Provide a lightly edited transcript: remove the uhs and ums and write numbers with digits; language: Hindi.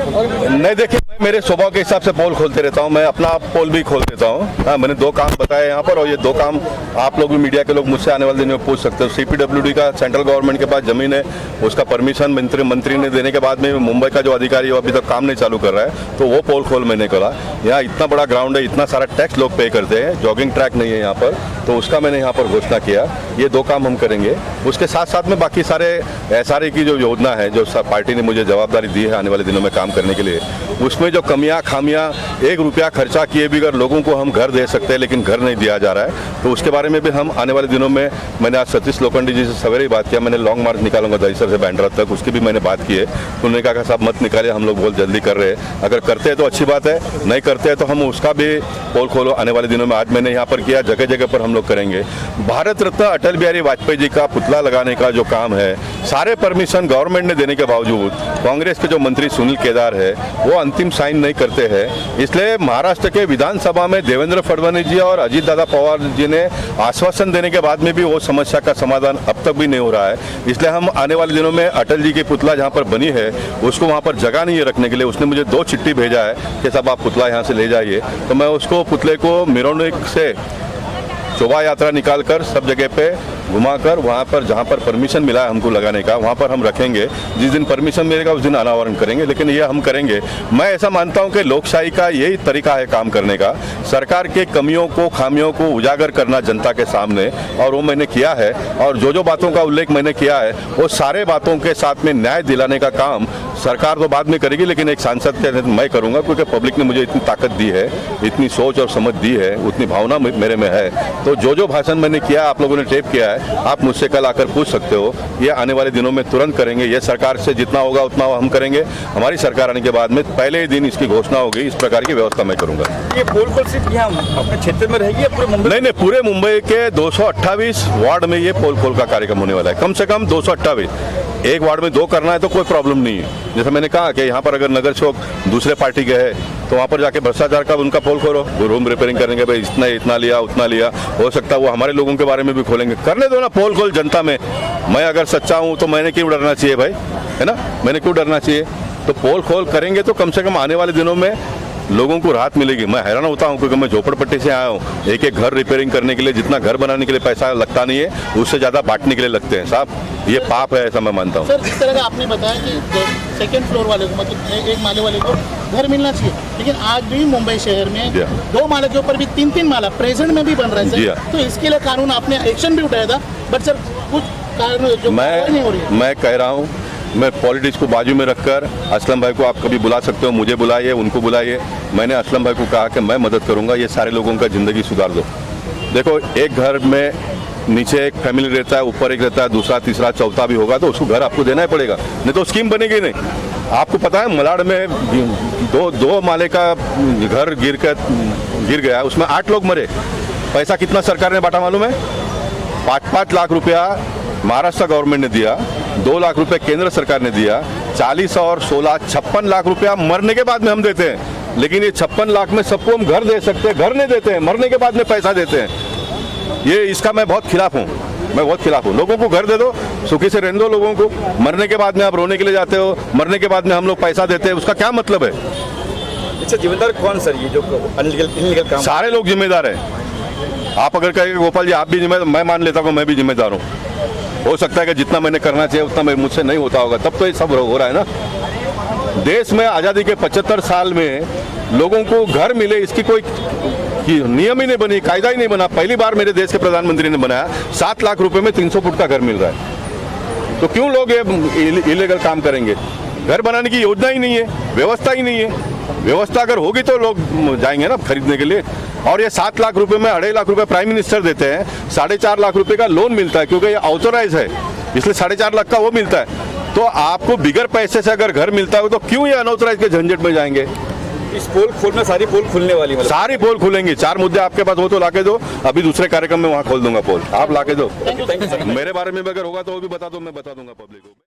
नहीं, देखिए मैं मेरे स्वभाव के हिसाब से पोल खोलते रहता हूँ, मैं अपना पोल भी खोल देता हूँ। हाँ, मैंने 2 काम बताए यहाँ पर, और ये 2 काम आप लोग भी, मीडिया के लोग मुझसे आने वाले दिन में पूछ सकते हो। CPWD का सेंट्रल गवर्नमेंट के पास जमीन है, उसका परमिशन मंत्री ने देने के बाद में मुंबई का जो अधिकारी है वो अभी तक काम नहीं चालू कर रहा है, तो वो पोल खोल मैंने खोला। यहाँ इतना बड़ा ग्राउंड है, इतना सारा टैक्स लोग पे करते हैं, जॉगिंग ट्रैक नहीं है यहाँ पर, तो उसका मैंने यहाँ पर घोषणा किया। ये 2 काम हम करेंगे। उसके साथ साथ में बाकी सारे SRE की जो योजना है, जो पार्टी ने मुझे जवाबदारी दी है आने वाले दिनों में काम करने के लिए, उसमें जो कमियां खामियां, 1 रुपया खर्चा किए भी अगर लोगों को हम घर दे सकते हैं लेकिन घर नहीं दिया जा रहा है, तो उसके बारे में भी हम आने वाले दिनों में, मैंने आज सतीश लोखंडी जी से सवेरे ही बात किया, मैंने लॉन्ग मार्च निकालूंगा दहीसर से बैंड्रा तक, उसकी भी मैंने बात की है। तो उन्होंने कहा साहब मत निकालिए, हम लोग बहुत जल्दी कर रहे हैं, अगर करते हैं तो अच्छी बात है, नहीं करते हैं तो हम उसका भी पोल खोलो आने वाले दिनों में। आज मैंने यहाँ पर किया, जगह जगह पर हम लोग करेंगे। भारत रत्न अटल बिहारी वाजपेयी जी का पुतला लगाने का जो काम है, सारे परमिशन गवर्नमेंट ने देने के बावजूद कांग्रेस के जो मंत्री सुनील केदार है वो अंतिम साइन नहीं करते हैं। इसलिए महाराष्ट्र के विधानसभा में देवेंद्र फडणवीस जी और अजीत दादा पवार जी ने आश्वासन देने के बाद में भी वो समस्या का समाधान अब तक भी नहीं हो रहा है। इसलिए हम आने वाले दिनों में अटल जी की पुतला जहाँ पर बनी है उसको वहाँ पर जगह नहीं है रखने के लिए। उसने मुझे 2 चिट्ठी भेजा है कि साहब आप पुतला यहाँ से ले जाइए, तो मैं उसको पुतले को मिरौनिक से शोभा यात्रा निकालकर सब जगह पे घुमाकर वहाँ पर जहाँ पर परमिशन मिला है हमको लगाने का, वहाँ पर हम रखेंगे। जिस दिन परमिशन मिलेगा उस दिन अनावरण करेंगे, लेकिन ये हम करेंगे। मैं ऐसा मानता हूँ कि लोकशाही का यही तरीका है काम करने का, सरकार के कमियों को, खामियों को उजागर करना जनता के सामने, और वो मैंने किया है। और जो बातों का उल्लेख मैंने किया है वो सारे बातों के साथ में न्याय दिलाने का काम सरकार तो बाद में करेगी, लेकिन एक सांसद के मैं करूँगा, क्योंकि पब्लिक ने मुझे इतनी ताकत दी है, इतनी सोच और समझ दी है, उतनी भावना मेरे में है। तो जो भाषण मैंने किया, आप लोगों ने टेप किया है, आप मुझसे कल आकर पूछ सकते हो। ये आने वाले दिनों में तुरंत करेंगे। ये सरकार से जितना होगा उतना हम करेंगे। हमारी सरकार आने के बाद में पहले ही दिन इसकी घोषणा होगी, इस प्रकार की व्यवस्था मैं करूंगा। ये पोल खोल सिर्फ यहाँ अपने क्षेत्र में रहेगी या पूरे मुंबई? नहीं, पूरे मुंबई के 228 वार्ड में ये पोल खोल का कार्यक्रम होने वाला है। कम से कम 228, एक वार्ड में 2 करना है तो कोई प्रॉब्लम नहीं है। जैसे मैंने कहा कि यहाँ पर अगर नगर चौक दूसरे पार्टी के है तो वहाँ पर जाके भ्रष्टाचार का उनका पोल खोलो, रूम रिपेयरिंग करेंगे, भाई इतना लिया उतना लिया, हो सकता है वो हमारे लोगों के बारे में भी खोलेंगे। करने दो ना पोल खोल जनता में। मैं अगर सच्चा हूँ तो मैंने क्यों डरना चाहिए भाई, है ना, मैंने क्यों डरना चाहिए? तो पोल खोल करेंगे तो कम से कम आने वाले दिनों में लोगों को राहत मिलेगी। मैं हैरान होता हूँ क्योंकि मैं झोपड़पट्टी से आया हूँ। एक घर रिपेयरिंग करने के लिए जितना घर बनाने के लिए पैसा लगता नहीं है, उससे ज़्यादा बांटने के लिए लगते हैं। साहब ये पाप है, ऐसा मैं मानता हूँ। सर, जिस तरह का आपने बताया कि 2nd फ्लोर वाले को, मतलब 1 माले वाले को घर मिलना चाहिए, लेकिन आज भी मुंबई शहर में 2 माले के ऊपर भी 3-3 माला प्रेजेंट में भी बन रहा है सर। तो इसके लिए कानून आपने एक्शन भी उठाया था, बट सर कुछ कारण जो नहीं हो रही है। मैं कह रहा हूँ, मैं पॉलिटिक्स को बाजू में रखकर, असलम भाई को आप कभी बुला सकते हो, मुझे बुलाइए, उनको बुलाइए। मैंने असलम भाई को कहा कि मैं मदद करूंगा, ये सारे लोगों का ज़िंदगी सुधार दो। देखो, एक घर में नीचे एक फैमिली रहता है, ऊपर एक रहता है, दूसरा तीसरा चौथा भी होगा तो उसको घर आपको देना ही पड़ेगा, नहीं तो स्कीम बनेगी नहीं। आपको पता है मलाड में 2 माले का घर गिर गया, उसमें 8 लोग मरे। पैसा कितना सरकार ने बांटा मालूम है? 5-5 लाख रुपया महाराष्ट्र गवर्नमेंट ने दिया, 2 लाख रुपए केंद्र सरकार ने दिया, 40 और 16 56 लाख रुपया मरने के बाद में हम देते हैं। लेकिन ये 56 लाख में सबको हम घर दे सकते हैं, घर नहीं देते हैं, मरने के बाद में पैसा देते हैं। ये इसका मैं बहुत खिलाफ हूँ, मैं बहुत खिलाफ हूँ। लोगों को घर दे दो, सुखी से रहने दो लोगों को। मरने के बाद में आप रोने के लिए जाते हो, मरने के बाद में हम लोग पैसा देते हैं, उसका क्या मतलब है? अच्छा, जिम्मेदार कौन सर ये जो इनलीगल काम? सारे लोग जिम्मेदार हैं। आप अगर कहेंगे गोपाल जी आप भी जिम्मेदार, मैं मान लेता हूँ मैं भी जिम्मेदार हूँ। हो सकता है कि जितना मैंने करना चाहिए उतना मुझसे नहीं होता होगा, तब तो ये सब हो रहा है ना। देश में आज़ादी के 75 साल में लोगों को घर मिले, इसकी कोई नियम ही नहीं बनी, कायदा ही नहीं बना। पहली बार मेरे देश के प्रधानमंत्री ने बनाया, 7 लाख रुपए में 300 फुट का घर मिल रहा है। तो क्यों लोग ये इलीगल काम करेंगे? घर बनाने की योजना ही नहीं है, व्यवस्था ही नहीं है। व्यवस्था अगर होगी तो लोग जाएंगे ना खरीदने के लिए। और ये 7 लाख रुपए में 2.5 लाख रुपए प्राइम मिनिस्टर देते हैं, 4.5 लाख रुपए का लोन मिलता है, क्योंकि ये ऑथोराइज है, इसलिए 4.5 लाख का वो मिलता है। तो आपको बिगर पैसे से अगर घर मिलता है तो क्यों ये अनऑथोराइज के झंझट में जाएंगे? इस पोल खोलना, सारी पोल खुलने वाली, मतलब सारी पोल खुलेंगी। 4 मुद्दे आपके पास हो तो लाके दो, अभी दूसरे कार्यक्रम में वहां खोल दूंगा पोल, आप लाके दो। मेरे बारे में अगर होगा तो वो भी बता दो, मैं बता दूंगा पब्लिक को।